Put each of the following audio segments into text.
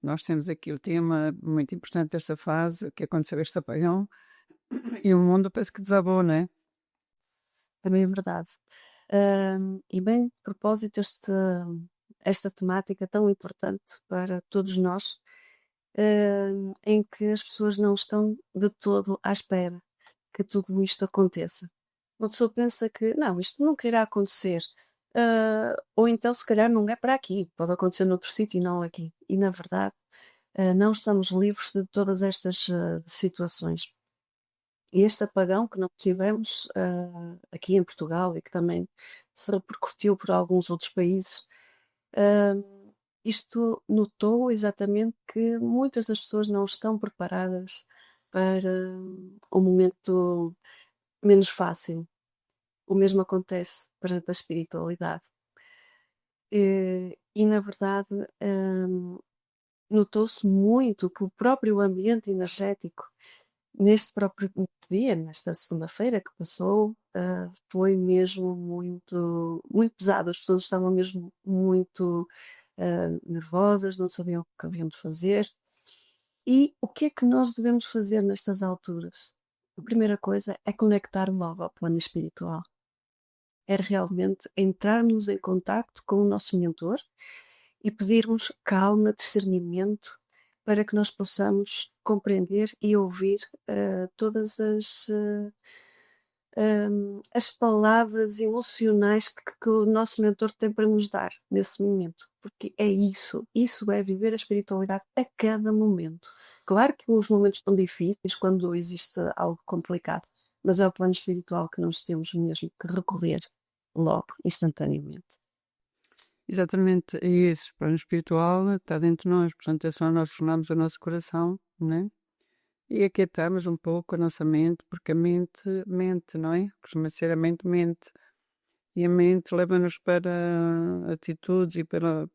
nós temos aqui o tema muito importante desta fase, que aconteceu este apagão, e o mundo parece que desabou, não é? Também é verdade. E bem, a propósito, esta temática tão importante para todos nós, em que as pessoas não estão de todo à espera que tudo isto aconteça. Uma pessoa pensa que não, isto nunca irá acontecer. Ou então, se calhar, não é para aqui, pode acontecer noutro sítio e não aqui. E na verdade, não estamos livres de todas estas situações. E este apagão que nós tivemos aqui em Portugal e que também se repercutiu por alguns outros países, isto notou exatamente que muitas das pessoas não estão preparadas para um momento menos fácil. O mesmo acontece para a espiritualidade. E na verdade, notou-se muito que o próprio ambiente energético neste próprio dia, nesta segunda-feira que passou, foi mesmo muito, muito pesado. As pessoas estavam mesmo muito nervosas, não sabiam o que haviam de fazer. E o que é que nós devemos fazer nestas alturas? A primeira coisa é conectar logo ao plano espiritual. É realmente entrarmos em contacto com o nosso mentor e pedirmos calma, discernimento, para que nós possamos compreender e ouvir todas as palavras emocionais que o nosso mentor tem para nos dar nesse momento. Porque é isso é viver a espiritualidade a cada momento. Claro que os momentos são difíceis quando existe algo complicado, mas é o plano espiritual que nós temos mesmo que recorrer logo, instantaneamente. Exatamente, é isso. O plano espiritual está dentro de nós, portanto é só nós tornarmos o nosso coração, né? E aquietarmos um pouco a nossa mente, porque a mente mente, não é? Costuma ser a mente mente. E a mente leva-nos para atitudes e para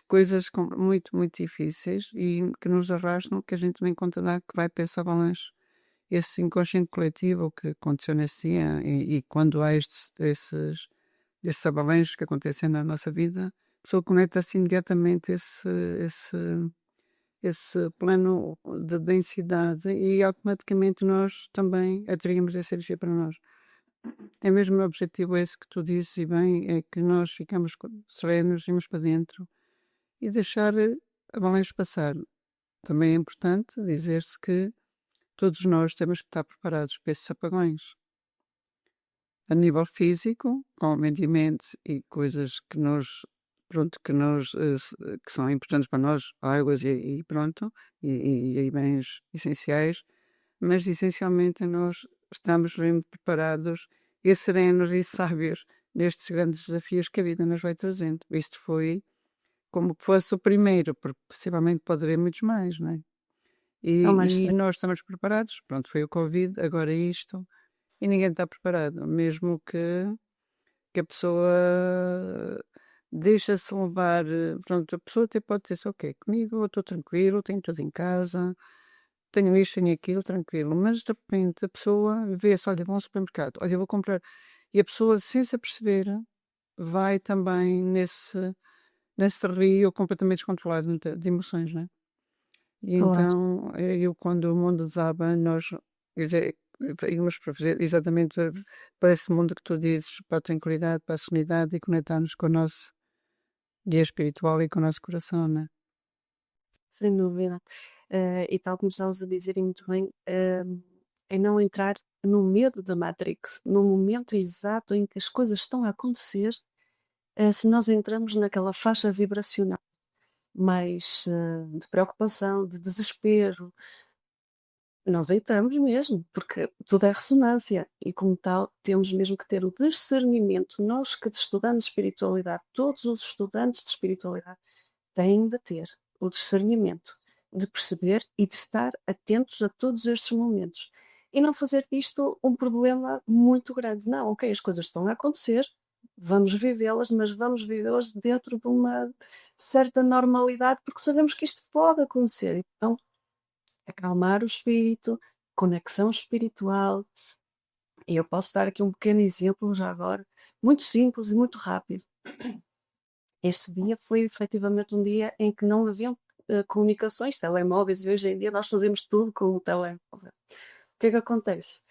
coisas muito, muito difíceis e que nos arrastam, que a gente nem conta dá que vai para essa avalanche. Esse inconsciente coletivo que aconteceu nesse dia e quando há esses avalanches que acontecem na nossa vida, a pessoa conecta-se imediatamente esse plano de densidade e automaticamente nós também atraímos essa energia para nós. É mesmo o objetivo esse que tu dizes e bem, é que nós ficamos serenos, irmos para dentro e deixar a avalanche passar. Também é importante dizer-se que todos nós temos que estar preparados para esses apagões. A nível físico, com mente e coisas que pronto, que são importantes para nós, águas e pronto, e bens essenciais, mas essencialmente nós estamos mesmo preparados e serenos e sábios nestes grandes desafios que a vida nos vai trazendo. Isto foi como que fosse o primeiro, porque possivelmente pode haver muitos mais, não é? É o mais E certo. nós estamos preparados, pronto, foi o Covid, agora isto, e ninguém está preparado, mesmo que a pessoa deixa-se levar, pronto, a pessoa até pode dizer, ok, comigo eu estou tranquilo, tenho tudo em casa, tenho isto, tenho aquilo, tranquilo, mas de repente a pessoa vê-se, olha, vou ao supermercado, olha, eu vou comprar, e a pessoa, sem se aperceber, vai também nesse rio completamente descontrolado de emoções, né? E Claro. então, eu quando o mundo desaba, nós, quer dizer, íamos para fazer exatamente para esse mundo que tu dizes, para a tranquilidade, para a serenidade e conectar-nos com o nosso guia espiritual e com o nosso coração, né? Sem dúvida. E tal como estavas a dizer e muito bem, é não entrar no medo da Matrix, no momento exato em que as coisas estão a acontecer, se nós entramos naquela faixa vibracional mais de preocupação, de desespero, nós entramos mesmo, porque tudo é ressonância e, como tal, temos mesmo que ter o discernimento. Nós que estudamos espiritualidade, todos os estudantes de espiritualidade têm de ter o discernimento de perceber e de estar atentos a todos estes momentos. E não fazer disto um problema muito grande. Não, ok, as coisas estão a acontecer, vamos vivê-las, mas vamos vivê-las dentro de uma certa normalidade, porque sabemos que isto pode acontecer. Então, acalmar o espírito, conexão espiritual. E eu posso dar aqui um pequeno exemplo já agora, muito simples e muito rápido. Este dia foi efetivamente um dia em que não haviam comunicações, telemóveis, e hoje em dia nós fazemos tudo com o telemóvel. O que é que acontece?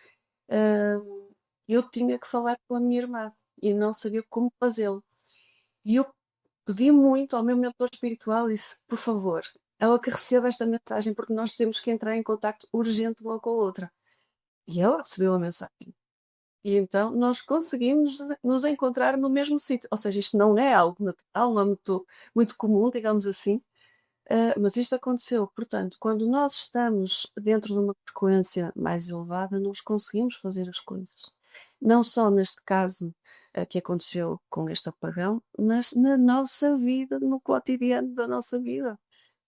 Eu tinha que falar com a minha irmã e não sabia como fazê-lo. E eu pedi muito ao meu mentor espiritual e disse, por favor, ela que receba esta mensagem porque nós temos que entrar em contacto urgente uma com a outra. E ela recebeu a mensagem. E então nós conseguimos nos encontrar no mesmo sítio. Ou seja, isto não é algo natural, não é muito comum, digamos assim, mas isto aconteceu. Portanto, quando nós estamos dentro de uma frequência mais elevada, nós conseguimos fazer as coisas. Não só neste caso que aconteceu com este apagão, mas na nossa vida, no cotidiano da nossa vida.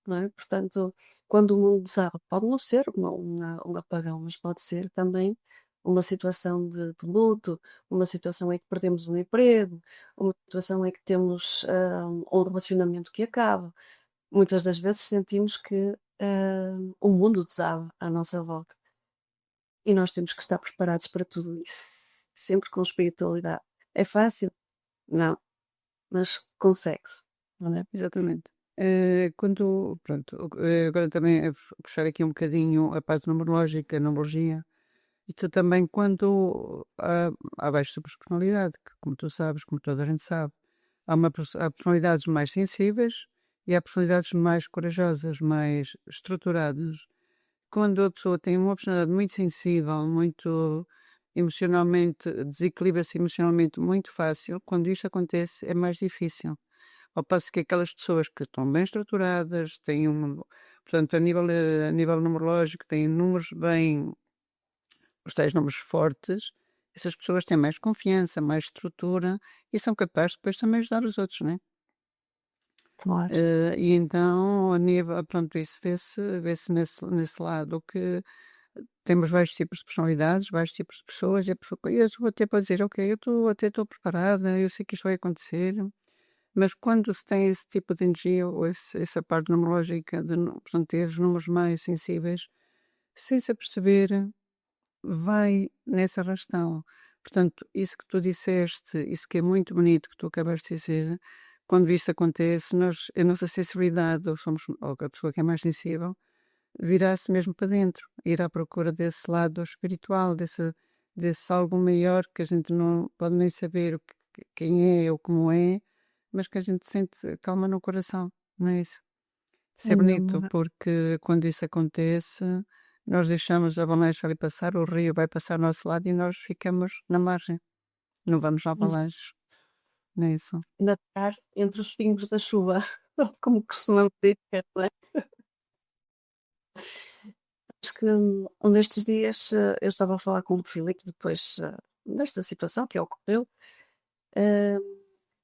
Não é? Portanto, quando o mundo desaba, pode não ser um apagão, mas pode ser também uma situação de luto, uma situação em que perdemos um emprego, uma situação em que temos um relacionamento que acaba. Muitas das vezes sentimos que o mundo desaba à nossa volta e nós temos que estar preparados para tudo isso, sempre com espiritualidade. É fácil? Não, mas consegue-se, não é? Exatamente. Quando, pronto, agora também a puxar aqui um bocadinho a parte numerológica, a numerologia, e tu também quando há várias subpersonalidade, que como tu sabes, como toda a gente sabe, há personalidades mais sensíveis e há personalidades mais corajosas, mais estruturadas. Quando a pessoa tem uma personalidade muito sensível, muito emocionalmente, desequilibra-se emocionalmente muito fácil, quando isto acontece é mais difícil. Ao passo que aquelas pessoas que estão bem estruturadas, têm portanto, a nível numerológico, têm números bem, os tais números fortes, essas pessoas têm mais confiança, mais estrutura e são capazes depois também ajudar os outros, né? Claro. E então, a nível, pronto, isso vê-se nesse lado que temos vários tipos de personalidades, vários tipos de pessoas, e a pessoa, eu até pode dizer, ok, até estou preparada, eu sei que isto vai acontecer, mas quando se tem esse tipo de energia ou essa parte numerológica de, portanto, ter os números mais sensíveis, sem se aperceber, vai nessa arrastão. Portanto, isso que tu disseste, isso que é muito bonito que tu acabaste de dizer, quando isso acontece, a nossa sensibilidade, ou a pessoa que é mais sensível, virá-se mesmo para dentro, ir à procura desse lado espiritual, desse algo maior que a gente não pode nem saber quem é ou como é, mas que a gente sente calma no coração, não é isso? Isso é Sem bonito, dúvida. porque quando isso acontece, nós deixamos a avalanche ali passar, o rio vai passar ao nosso lado e nós ficamos na margem, não vamos à avalanche, não é isso? Nadar entre os pingos da chuva, como costumamos dizer, não é? Acho que um destes dias eu estava a falar com o Filipe depois desta situação que ocorreu, eh,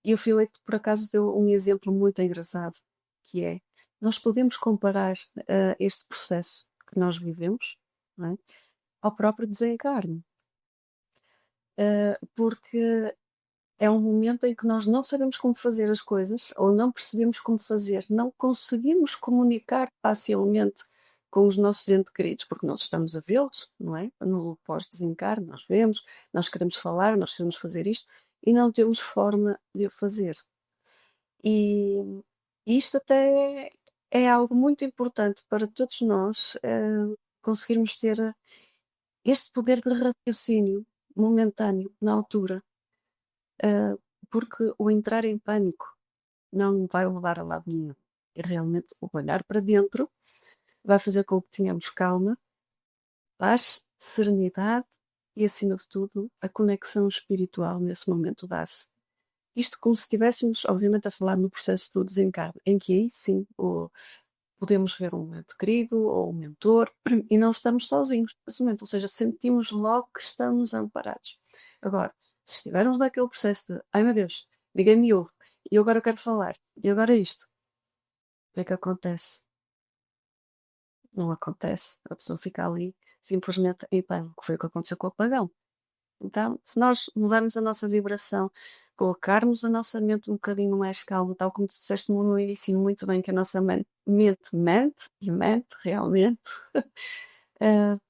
e o Filipe por acaso deu um exemplo muito engraçado, que é, nós podemos comparar este processo que nós vivemos, não é, ao próprio desencarne, porque é um momento em que nós não sabemos como fazer as coisas ou não percebemos como fazer, não conseguimos comunicar facilmente com os nossos entes queridos, porque nós estamos a vê-los, não é? No pós-desencarne, nós vemos, nós queremos falar, nós queremos fazer isto e não temos forma de o fazer. E isto até é algo muito importante para todos nós conseguirmos ter este poder de raciocínio momentâneo na altura, ah, porque o entrar em pânico não vai levar a lado nenhum. E realmente o olhar para dentro vai fazer com que tenhamos calma, paz, serenidade e, acima de tudo, a conexão espiritual nesse momento dá-se. Isto como se estivéssemos, obviamente, a falar no processo do desencarne, em que aí sim podemos ver um ente querido ou um mentor e não estamos sozinhos nesse momento, ou seja, sentimos logo que estamos amparados. Agora, se estivermos naquele processo de ai meu Deus, ninguém me ouve, e eu agora quero falar, e agora isto, o que é que acontece? Não acontece, a pessoa fica ali simplesmente em pânico, que foi o que aconteceu com o apagão. Então, se nós mudarmos a nossa vibração, colocarmos a nossa mente um bocadinho mais calma, tal como tu disseste no início muito bem, que a nossa mente e mente realmente,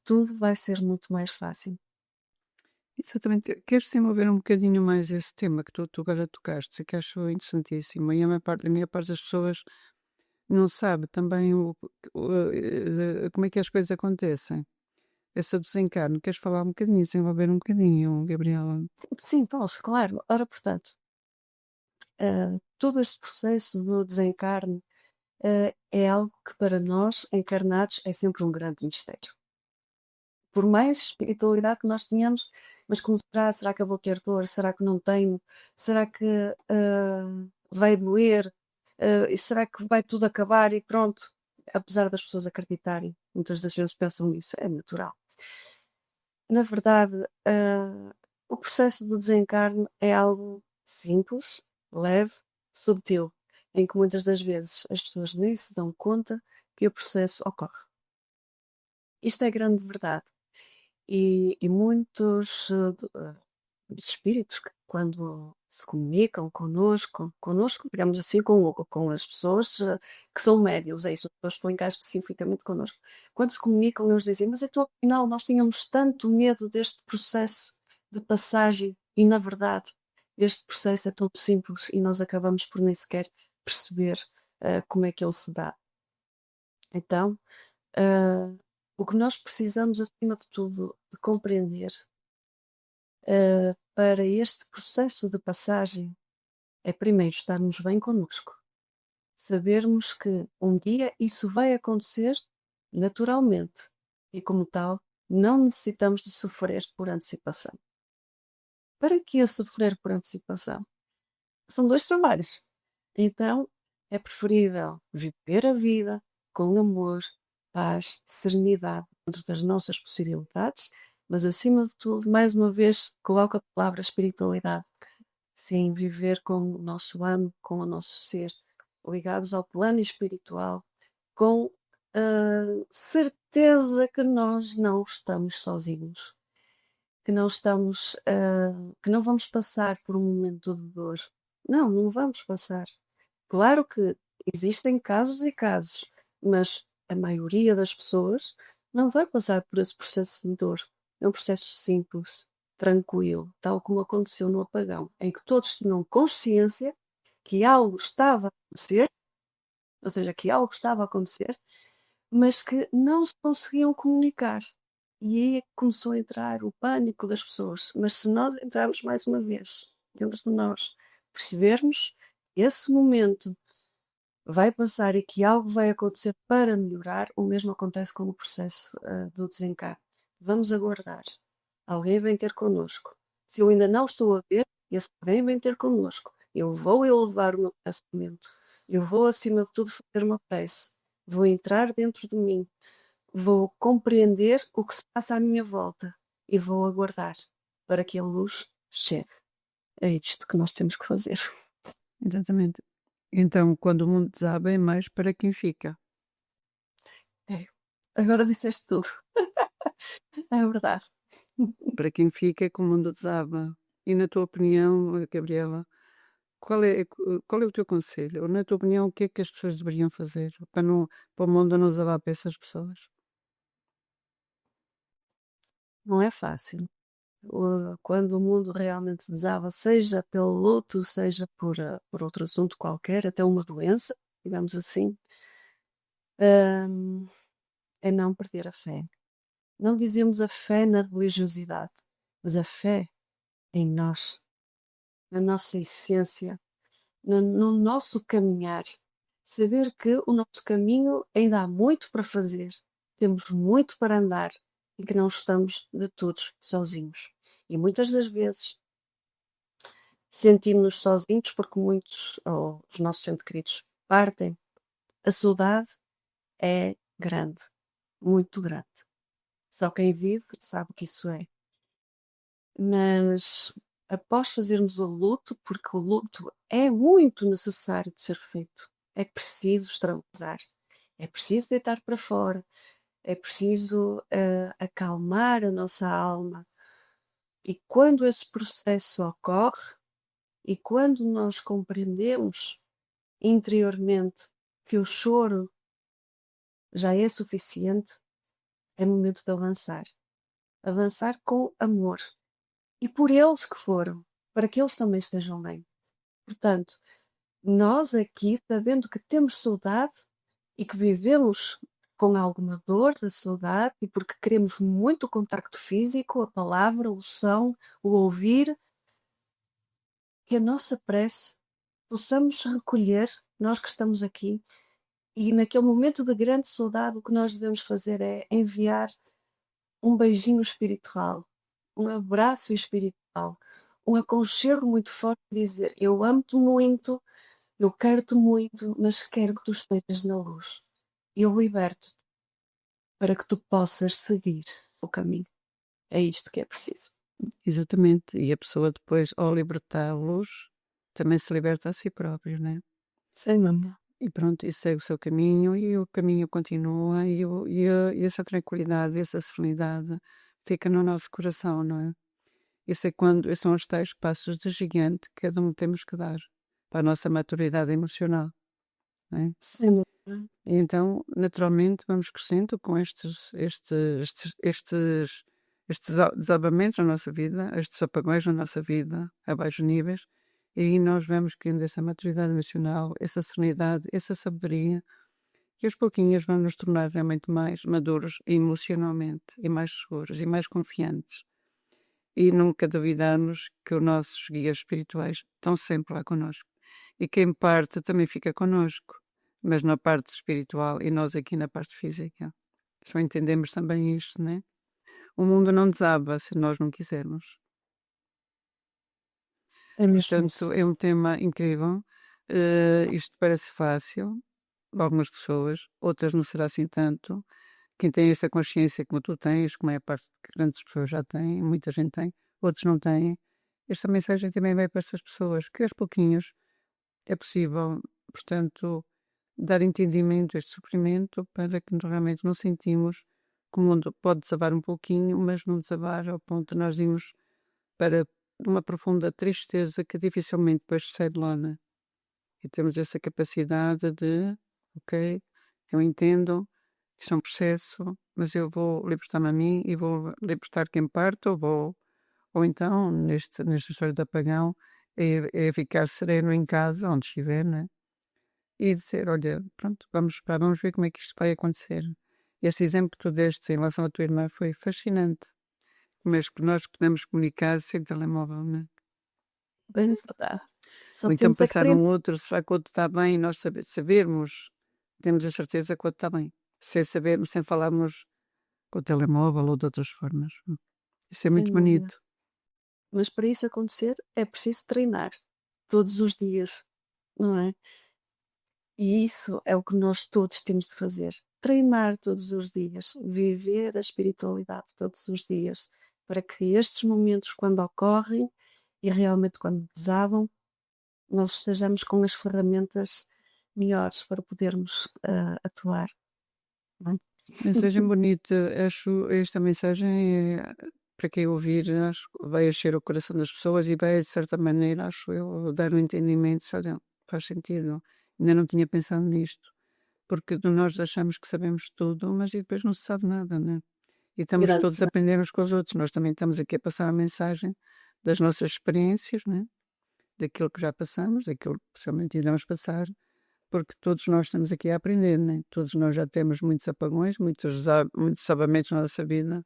tudo vai ser muito mais fácil. Exatamente. Queres desenvolver um bocadinho mais esse tema que tu agora tocaste, que acho interessantíssimo. E a maior parte das pessoas não sabe também como é que as coisas acontecem. Essa desencarne. Queres falar um bocadinho, desenvolver um bocadinho, Gabriela? Sim, posso, claro. Ora, portanto, todo este processo do desencarne é algo que para nós, encarnados, é sempre um grande mistério. Por mais espiritualidade que nós tenhamos, mas como será? Será que eu vou ter dor? Será que não tenho? Será que vai doer? E será que vai tudo acabar e pronto? Apesar das pessoas acreditarem, muitas das vezes pensam nisso, é natural. Na verdade, o processo do desencarne é algo simples, leve, subtil, em que muitas das vezes as pessoas nem se dão conta que o processo ocorre. Isto é grande verdade. E muitos espíritos que, quando se comunicam connosco, digamos assim, com as pessoas que são médios, é isso, eu estou em casa especificamente connosco. Quando se comunicam, eles dizem, mas então, afinal, nós tínhamos tanto medo deste processo de passagem e, na verdade, este processo é tão simples e nós acabamos por nem sequer perceber como é que ele se dá. Então, o que nós precisamos, acima de tudo, de compreender para este processo de passagem é primeiro estarmos bem connosco. Sabermos que um dia isso vai acontecer naturalmente e, como tal, não necessitamos de sofrer por antecipação. Para que sofrer por antecipação? São dois trabalhos. Então, é preferível viver a vida com amor, paz, serenidade dentro das nossas possibilidades, mas acima de tudo, mais uma vez, coloco a palavra espiritualidade. Sim, viver com o nosso amo, com o nosso ser, ligados ao plano espiritual, com a certeza que nós não estamos sozinhos, que não estamos, que não vamos passar por um momento de dor. Não, não vamos passar. Claro que existem casos e casos, mas a maioria das pessoas não vai passar por esse processo de dor. É um processo simples, tranquilo, tal como aconteceu no apagão, em que todos tinham consciência que algo estava a acontecer, ou seja, que algo estava a acontecer, mas que não se conseguiam comunicar. E aí é que começou a entrar o pânico das pessoas. Mas se nós entrarmos mais uma vez dentro de nós, percebermos esse momento vai passar e que algo vai acontecer para melhorar, o mesmo acontece com o processo do desencarne. Vamos aguardar. Alguém vem ter connosco. Se eu ainda não estou a ver, esse alguém vem ter connosco. Eu vou elevar o meu pensamento. Eu vou, acima de tudo, fazer uma prece. Vou entrar dentro de mim. Vou compreender o que se passa à minha volta e vou aguardar para que a luz chegue. É isto que nós temos que fazer. Exatamente. Então, quando o mundo desaba, é mais para quem fica. É. Agora disseste tudo. É verdade. Para quem fica, é que o mundo desaba. E na tua opinião, Gabriela, qual é o teu conselho? Ou na tua opinião, o que é que as pessoas deveriam fazer para o mundo não desabar para essas pessoas? Não é fácil. Quando o mundo realmente desaba, seja pelo luto, seja por outro assunto qualquer, até uma doença, digamos assim, hum, é não perder a fé. Não dizemos a fé na religiosidade, mas a fé em nós, na nossa essência, no nosso caminhar. Saber que o nosso caminho ainda há muito para fazer, temos muito para andar e que não estamos de todos sozinhos. E muitas das vezes sentimos-nos sozinhos porque muitos, ou os nossos entes queridos, partem. A saudade é grande, muito grande. Só quem vive sabe o que isso é. Mas após fazermos o luto, porque o luto é muito necessário de ser feito, é preciso extravasar, é preciso deitar para fora, é preciso acalmar a nossa alma. E quando esse processo ocorre, e quando nós compreendemos interiormente que o choro já é suficiente, é momento de avançar. Avançar com amor, e por eles que foram, para que eles também estejam bem. Portanto, nós aqui, sabendo que temos saudade e que vivemos com alguma dor da saudade e porque queremos muito o contacto físico, a palavra, o som, o ouvir, que a nossa prece possamos recolher, nós que estamos aqui, e naquele momento de grande saudade, o que nós devemos fazer é enviar um beijinho espiritual, um abraço espiritual, um aconchego muito forte, dizer: eu amo-te muito, eu quero-te muito, mas quero que tu estejas na luz. Eu liberto-te para que tu possas seguir o caminho. É isto que é preciso. Exatamente. E a pessoa depois, ao libertá-los, também se liberta a si próprio, né? Sem mamãe. E pronto, e segue o seu caminho e o caminho continua e essa tranquilidade, essa serenidade fica no nosso coração, não é? Isso é quando, esses são os tais passos de gigante que cada um temos que dar para a nossa maturidade emocional, não é? Sem mamãe. E então, naturalmente, vamos crescendo com estes desabamentos na nossa vida, estes apagões na nossa vida, a baixos níveis, e aí nós vamos criando essa maturidade emocional, essa serenidade, essa sabedoria, e aos pouquinhos vamos nos tornar realmente mais maduros emocionalmente, e mais seguros, e mais confiantes. E nunca duvidarmos que os nossos guias espirituais estão sempre lá connosco. E quem parte também fica connosco, mas na parte espiritual e nós aqui na parte física. Só entendemos também isto, né? O mundo não desaba se nós não quisermos. É mesmo Portanto, isso. é um tema incrível. Isto parece fácil para algumas pessoas, outras não será assim tanto. Quem tem essa consciência como tu tens, como é a parte que grandes pessoas já têm, muita gente tem, outros não têm. Esta mensagem também vai para essas pessoas, que aos pouquinhos é possível, portanto, dar entendimento a este sofrimento para que realmente não sentimos que o mundo pode desabar um pouquinho, mas não desabar ao ponto de nós irmos para uma profunda tristeza que dificilmente depois sai de lá, né? E temos essa capacidade de, ok, eu entendo, isso é um processo, mas eu vou libertar-me a mim e vou libertar quem parte, ou então, nesta história do apagão, é ficar sereno em casa, onde estiver, né? E dizer, olha, pronto, vamos esperar, vamos ver como é que isto vai acontecer. Esse exemplo que tu deste em relação à tua irmã foi fascinante, mas que nós podemos comunicar sem telemóvel, né? Bem verdade. Só Ou então temos é que passar treinar. um outro, será que o outro está bem, e nós sabermos, temos a certeza que o outro está bem, sem sabermos, sem falarmos com o telemóvel ou de outras formas. Isso é Sem muito dúvida. bonito. Mas para isso acontecer é preciso treinar todos os dias, não é? E isso é o que nós todos temos de fazer. Treinar todos os dias, viver a espiritualidade todos os dias, para que estes momentos, quando ocorrem e realmente quando desabam, nós estejamos com as ferramentas melhores para podermos atuar. Não é? Mensagem bonita, acho esta mensagem para quem ouvir, acho que vai encher o coração das pessoas e vai, de certa maneira, acho eu, dar um entendimento, se olha, faz sentido, ainda não tinha pensado nisto, porque nós achamos que sabemos tudo, mas e depois não se sabe nada, né? E estamos Grande todos a verdade. aprender uns com os outros, nós também estamos aqui a passar a mensagem das nossas experiências, né? Daquilo que já passamos, daquilo que possivelmente iremos passar, porque todos nós estamos aqui a aprender, né? Todos nós já temos muitos apagões, muitos sabamentos na nossa vida,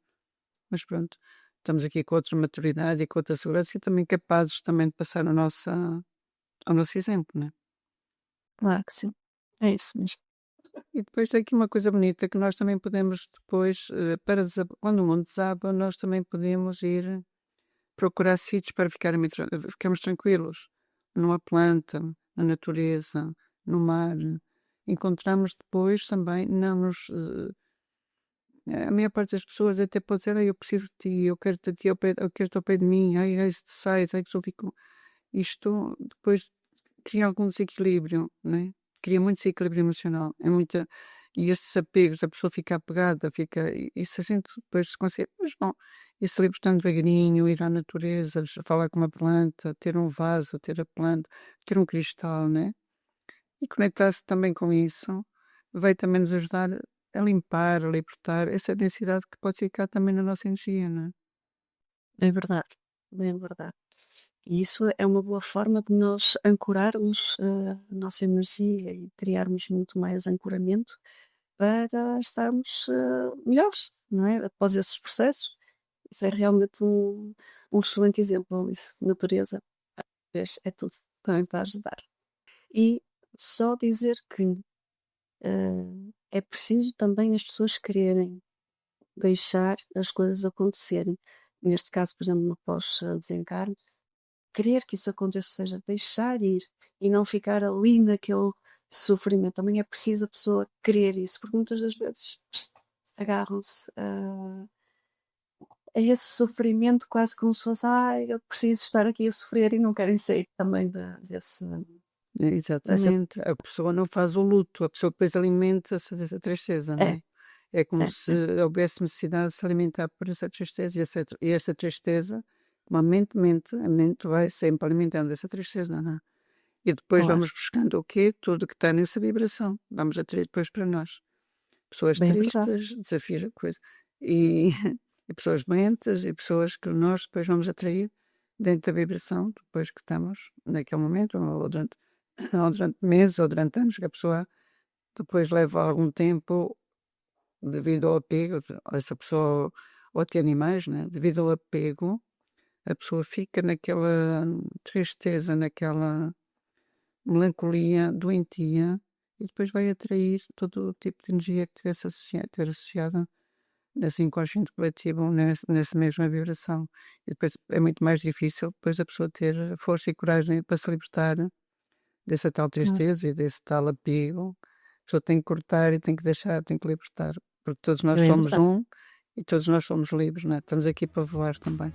mas pronto, estamos aqui com outra maturidade e com outra segurança e também capazes também de passar ao nosso exemplo, né? Claro que sim. É isso mesmo. E depois tem aqui uma coisa bonita que nós também podemos depois, quando o mundo desaba, nós também podemos ir procurar sítios para ficarmos tranquilos, numa planta, na natureza, no mar. Encontramos depois também, não nos a maior parte das pessoas até pode dizer: "Ai, eu preciso de ti, eu quero-te a ti ao pé, eu quero-te ao pé de mim, ai, ai, se tu sais, ai, que só fico." Isto depois cria algum desequilíbrio, né? Cria muito desequilíbrio emocional. É muita, e esses apegos, a pessoa fica apegada, e se a gente depois se consegue, mas bom, ir se libertando devagarinho, ir à natureza, falar com uma planta, ter um vaso, ter a planta, ter um cristal, né? E conectar-se também com isso vai também nos ajudar a limpar, a libertar essa densidade que pode ficar também na nossa energia, não é? É verdade. bem verdade. E isso é uma boa forma de nós ancorarmos a nossa energia e criarmos muito mais ancoramento para estarmos melhores, não é? Após esses processos. Isso é realmente um excelente exemplo, Alice. Natureza é tudo também para ajudar. E só dizer que é preciso também as pessoas quererem deixar as coisas acontecerem. Neste caso, por exemplo, no pós-desencarne, querer que isso aconteça, ou seja, deixar ir e não ficar ali naquele sofrimento. Também é preciso a pessoa querer isso, porque muitas das vezes agarram-se a esse sofrimento quase como se fosse, eu preciso estar aqui a sofrer e não querem sair também desse, dessa. Exatamente. A pessoa não faz o luto, a pessoa depois alimenta-se dessa tristeza, não É, é? É como é, se houvesse necessidade de se alimentar por essa tristeza e essa tristeza, uma a mente vai sempre alimentando essa tristeza, não é? E depois claro, vamos buscando o quê? Tudo que está nessa vibração. Vamos atrair depois para nós. Pessoas bem verdade. tristes, desafios, coisa. E, e pessoas doentes e pessoas que nós depois vamos atrair dentro da vibração, depois que estamos naquele momento, ou durante meses, ou durante anos, que a pessoa depois leva algum tempo devido ao apego, essa pessoa, ou até animais, né? Devido ao apego, a pessoa fica naquela tristeza, naquela melancolia doentia, e depois vai atrair todo o tipo de energia que tiver associada nesse inconsciente coletivo, nessa mesma vibração. E depois é muito mais difícil depois a pessoa ter força e coragem para se libertar dessa tal Claro, tristeza e desse tal apego. A pessoa tem que cortar e tem que deixar, tem que libertar. Porque todos nós é somos verdade. um e todos nós somos livres, né? Estamos aqui para voar também.